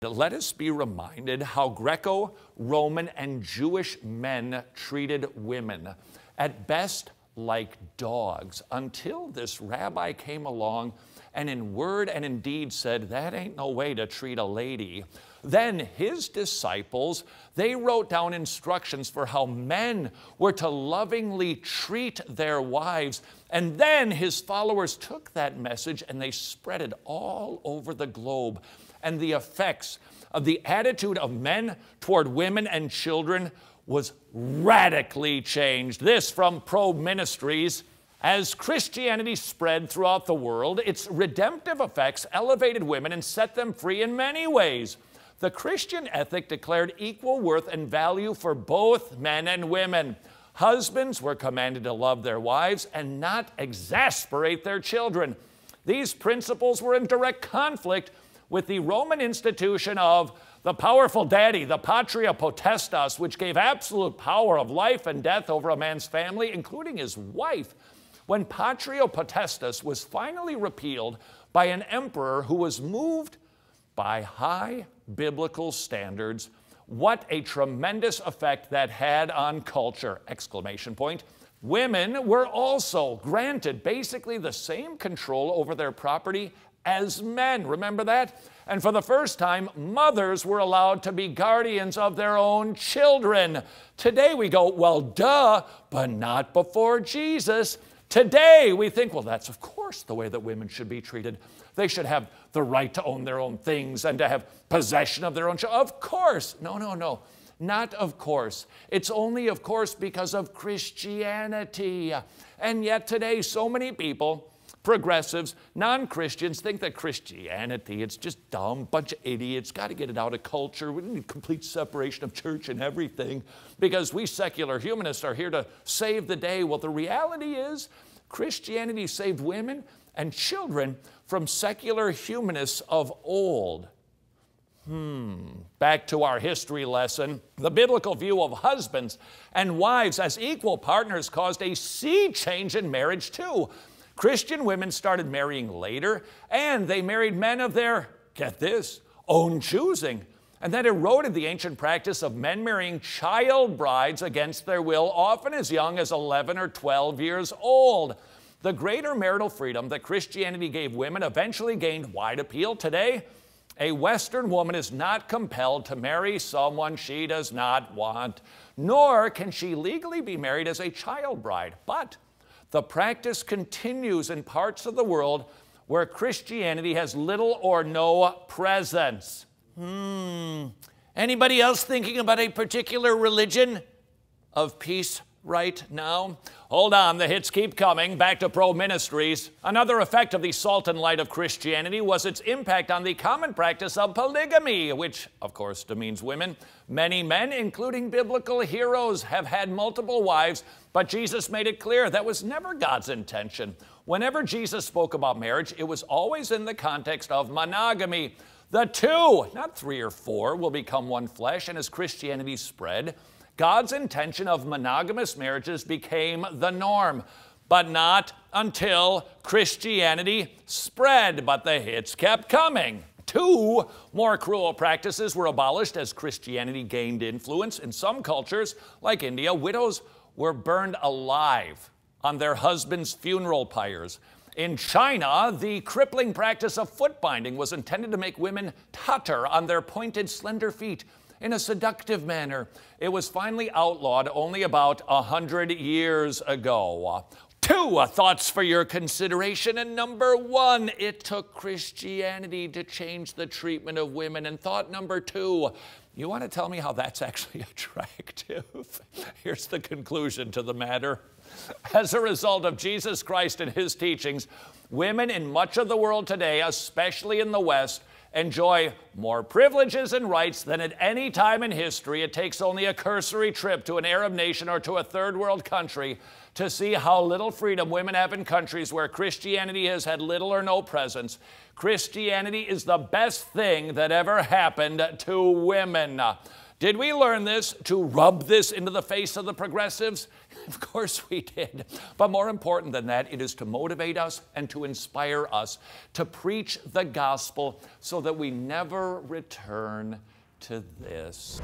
Let us be reminded how Greco-Roman and Jewish men treated women, at best like dogs, until this rabbi came along and in word and in deed said, that ain't no way to treat a lady. Then his disciples, they wrote down instructions for how men were to lovingly treat their wives. And then his followers took that message and they spread it all over the globe. And the effects of the attitude of men toward women and children was radically changed. This from Probe Ministries. As Christianity spread throughout the world, its redemptive effects elevated women and set them free in many ways. The Christian ethic declared equal worth and value for both men and women. Husbands were commanded to love their wives and not exasperate their children. These principles were in direct conflict with the Roman institution of the powerful daddy, the patria potestas, which gave absolute power of life and death over a man's family, including his wife. When patria potestas was finally repealed by an emperor who was moved by high biblical standards, what a tremendous effect that had on culture! Exclamation point. Women were also granted basically the same control over their property as men. Remember that? And for the first time, mothers were allowed to be guardians of their own children. Today we go, well, duh, but not before Jesus. Today we think, well, that's of course the way that women should be treated. They should have the right to own their own things and to have possession of their own children. Of course. No, no, no. Not of course. It's only of course because of Christianity. And yet today so many people, progressives, non-Christians, think that Christianity, it's just dumb, bunch of idiots, got to get it out of culture. We need complete separation of church and everything because we secular humanists are here to save the day. Well, the reality is Christianity saved women and children from secular humanists of old. Back to our history lesson. The biblical view of husbands and wives as equal partners caused a sea change in marriage too. Christian women started marrying later, and they married men of their, get this, own choosing. And that eroded the ancient practice of men marrying child brides against their will, often as young as 11 or 12 years old. The greater marital freedom that Christianity gave women eventually gained wide appeal. Today, a Western woman is not compelled to marry someone she does not want, nor can she legally be married as a child bride. But the practice continues in parts of the world where Christianity has little or no presence. Anybody else thinking about a particular religion of peace right now? Hold on, the hits keep coming. Back to Pro Ministries. Another effect of the salt and light of Christianity was its impact on the common practice of polygamy, which, of course, demeans women. Many men, including biblical heroes, have had multiple wives, but Jesus made it clear that was never God's intention. Whenever Jesus spoke about marriage, it was always in the context of monogamy. The two, not three or four, will become one flesh, and as Christianity spread, God's intention of monogamous marriages became the norm, but not until Christianity spread. But the hits kept coming. Two more cruel practices were abolished as Christianity gained influence. In some cultures, like India, widows were burned alive on their husbands' funeral pyres. In China, the crippling practice of foot binding was intended to make women totter on their pointed, slender feet in a seductive manner. It was finally outlawed only about 100 years ago. Two thoughts for your consideration. And number one, it took Christianity to change the treatment of women. And thought number two, you want to tell me how that's actually attractive? Here's the conclusion to the matter. As a result of Jesus Christ and his teachings, women in much of the world today, especially in the West, enjoy more privileges and rights than at any time in history. It takes only a cursory trip to an Arab nation or to a third world country to see how little freedom women have in countries where Christianity has had little or no presence. Christianity is the best thing that ever happened to women. Did we learn this to rub this into the face of the progressives? Of course we did. But more important than that, it is to motivate us and to inspire us to preach the gospel so that we never return to this.